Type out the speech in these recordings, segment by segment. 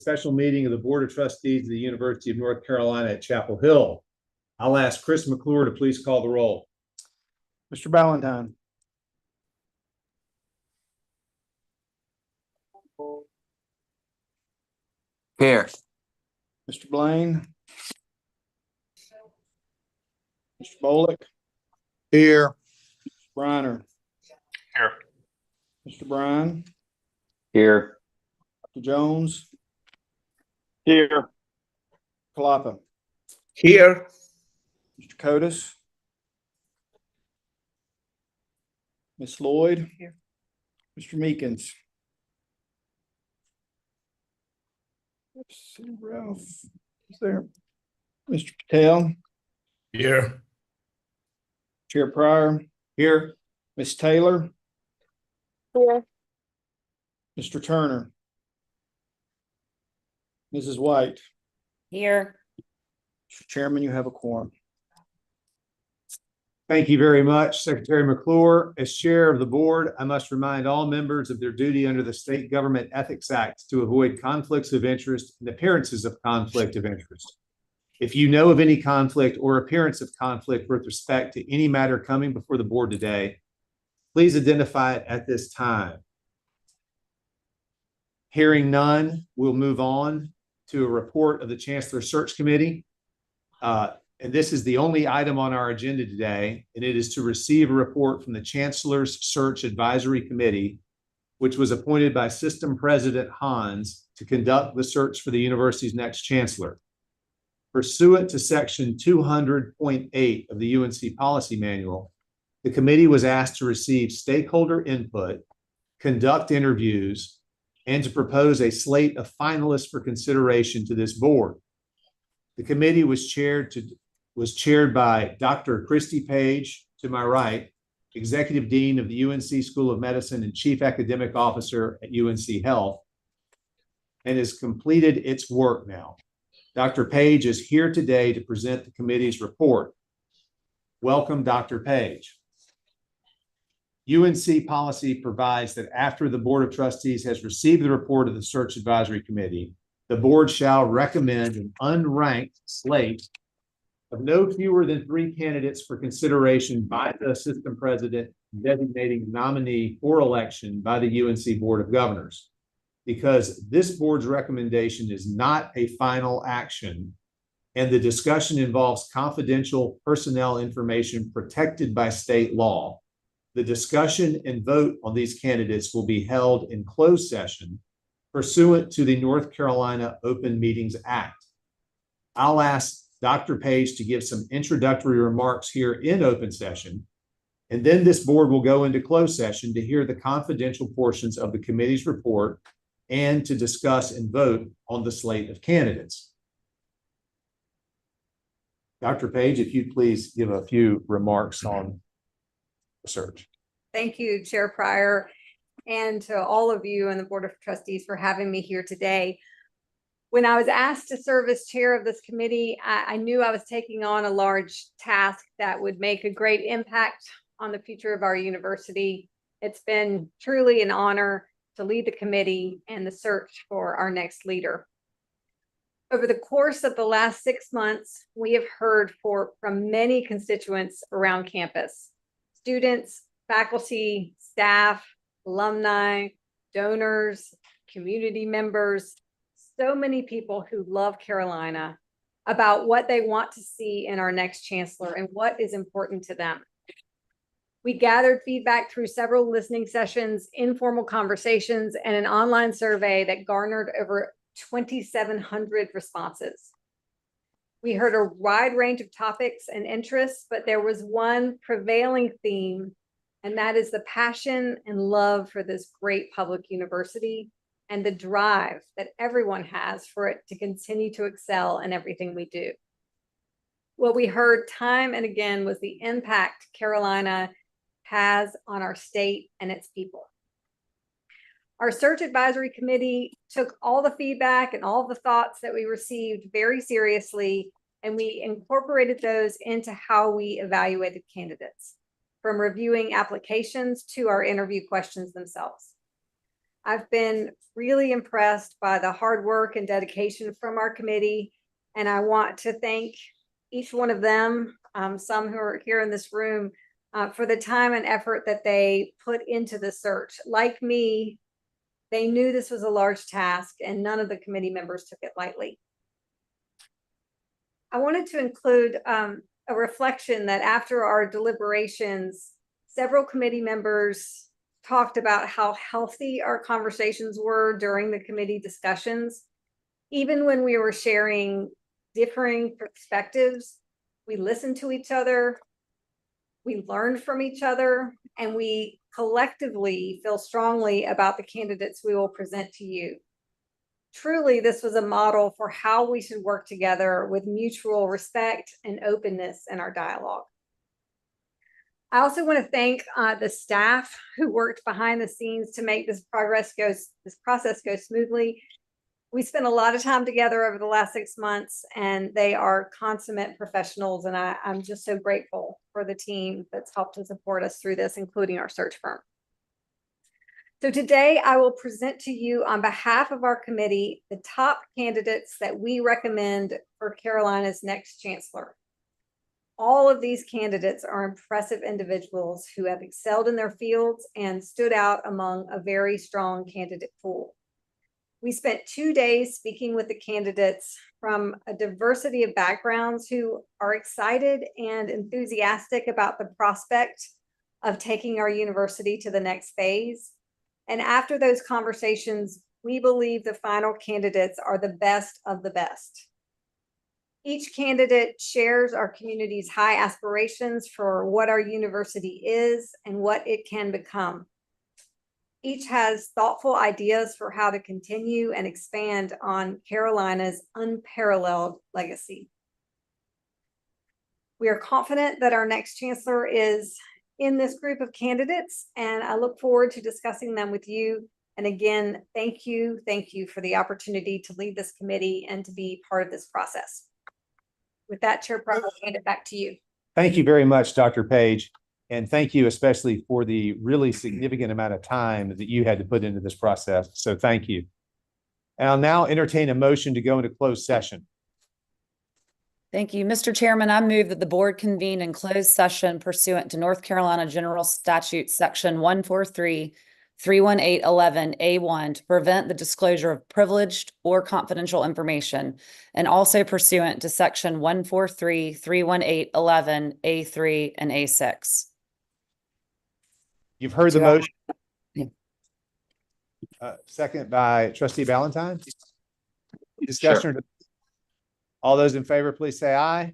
special meeting of the Board of Trustees of the University of North Carolina at Chapel Hill. I'll ask Chris McClure to please call the roll. Mr. Ballantyne. Here. Mr. Blaine. Mr. Bullock. Here. Briner. Here. Mr. Bryan. Here. Dr. Jones. Here. Kalapa. Here. Mr. Codis. Ms. Lloyd. Here. Mr. Meekins. Let's see, Ralph is there. Mr. Patel. Here. Chair Pryor. Here. Ms. Taylor. Here. Mr. Turner. Mrs. White. Here. Mr. Chairman, you have a quorum. Thank you very much, Secretary McClure. As chair of the board, I must remind all members of their duty under the State Government Ethics Act to avoid conflicts of interest and appearances of conflict of interest. If you know of any conflict or appearance of conflict with respect to any matter coming before the board today, please identify it at this time. Hearing none, we'll move on to a report of the Chancellor Search Committee. And this is the only item on our agenda today, and it is to receive a report from the Chancellor's Search Advisory Committee, which was appointed by System President Hans to conduct the search for the university's next chancellor. Pursuant to Section 200.8 of the UNC Policy Manual, the committee was asked to receive stakeholder input, conduct interviews, and to propose a slate of finalists for consideration to this board. The committee was chaired by Dr. Christy Page, to my right, Executive Dean of the UNC School of Medicine and Chief Academic Officer at UNC Health, and has completed its work now. Dr. Page is here today to present the committee's report. Welcome, Dr. Page. UNC policy provides that after the Board of Trustees has received the report of the Search Advisory Committee, the board shall recommend an unranked slate of no fewer than 3 candidates for consideration by the system president, designating a nominee for election by the UNC Board of Governors. Because this board's recommendation is not a final action, and the discussion involves confidential personnel information protected by state law, the discussion and vote on these candidates will be held in closed session pursuant to the North Carolina Open Meetings Act. I'll ask Dr. Page to give some introductory remarks here in open session, and then this board will go into closed session to hear the confidential portions of the committee's report and to discuss and vote on the slate of candidates. Dr. Page, if you'd please give a few remarks on the search. Thank you, Chair Pryor, and to all of you and the Board of Trustees for having me here today. When I was asked to serve as chair of this committee, I knew I was taking on a large task that would make a great impact on the future of our university. It's been truly an honor to lead the committee and the search for our next leader. Over the course of the last 6 months, we have heard from many constituents around campus: students, faculty, staff, alumni, donors, community members, so many people who love Carolina, about what they want to see in our next chancellor and what is important to them. We gathered feedback through several listening sessions, informal conversations, and an online survey that garnered over 2,700 responses. We heard a wide range of topics and interests, but there was one prevailing theme, and that is the passion and love for this great public university and the drive that everyone has for it to continue to excel in everything we do. What we heard time and again was the impact Carolina has on our state and its people. Our search advisory committee took all the feedback and all the thoughts that we received very seriously, and we incorporated those into how we evaluated candidates, from reviewing applications to our interview questions themselves. I've been really impressed by the hard work and dedication from our committee, and I want to thank each one of them, some who are here in this room, for the time and effort that they put into the search. Like me, they knew this was a large task, and none of the committee members took it lightly. I wanted to include a reflection that after our deliberations, several committee members talked about how healthy our conversations were during the committee discussions. Even when we were sharing differing perspectives, we listened to each other, we learned from each other, and we collectively feel strongly about the candidates we will present to you. Truly, this was a model for how we should work together with mutual respect and openness in our dialogue. I also want to thank the staff who worked behind the scenes to make this process go smoothly. We spent a lot of time together over the last 6 months, and they are consummate professionals, and I'm just so grateful for the team that's helped to support us through this, including our search firm. So today I will present to you on behalf of our committee the top candidates that we recommend for Carolina's next chancellor. All of these candidates are impressive individuals who have excelled in their fields and stood out among a very strong candidate pool. We spent 2 days speaking with the candidates from a diversity of backgrounds who are excited and enthusiastic about the prospect of taking our university to the next phase. And after those conversations, we believe the final candidates are the best of the best. Each candidate shares our community's high aspirations for what our university is and what it can become. Each has thoughtful ideas for how to continue and expand on Carolina's unparalleled legacy. We are confident that our next chancellor is in this group of candidates, and I look forward to discussing them with you. And again, thank you for the opportunity to lead this committee and to be part of this process. With that, Chair Pryor, I'll hand it back to you. Thank you very much, Dr. Page. And thank you especially for the really significant amount of time that you had to put into this process. So thank you. And I'll now entertain a motion to go into closed session. Thank you. Mr. Chairman, I move that the board convene in closed session pursuant to North Carolina General Statute Section 143-31811A1 to prevent the disclosure of privileged or confidential information, and also pursuant to Section 143-31811A3 and A6. You've heard the Do I- motion. Yeah. Second by Trustee Valentine. Discussion. Or all those in favor, please say aye.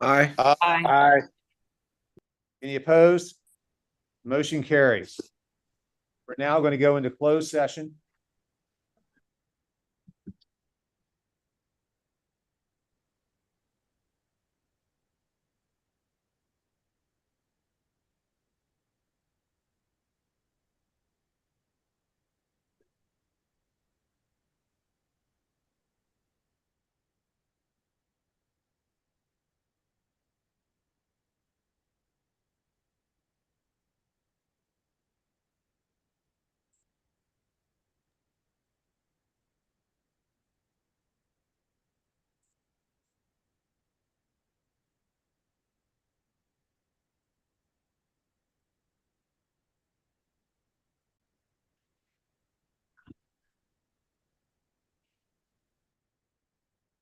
Aye. Aye. Any opposed? Motion carries. We're now going to go into closed session.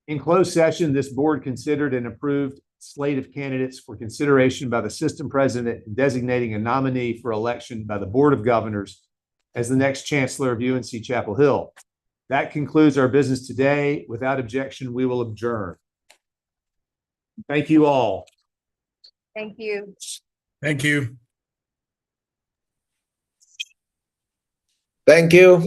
In closed session, this board considered and approved slate of candidates for consideration by the system president and designating a nominee for election by the Board of Governors as the next chancellor of UNC-Chapel Hill. That concludes our business today. Without objection, we will adjourn. Thank you all. Thank you. Thank you. Thank you.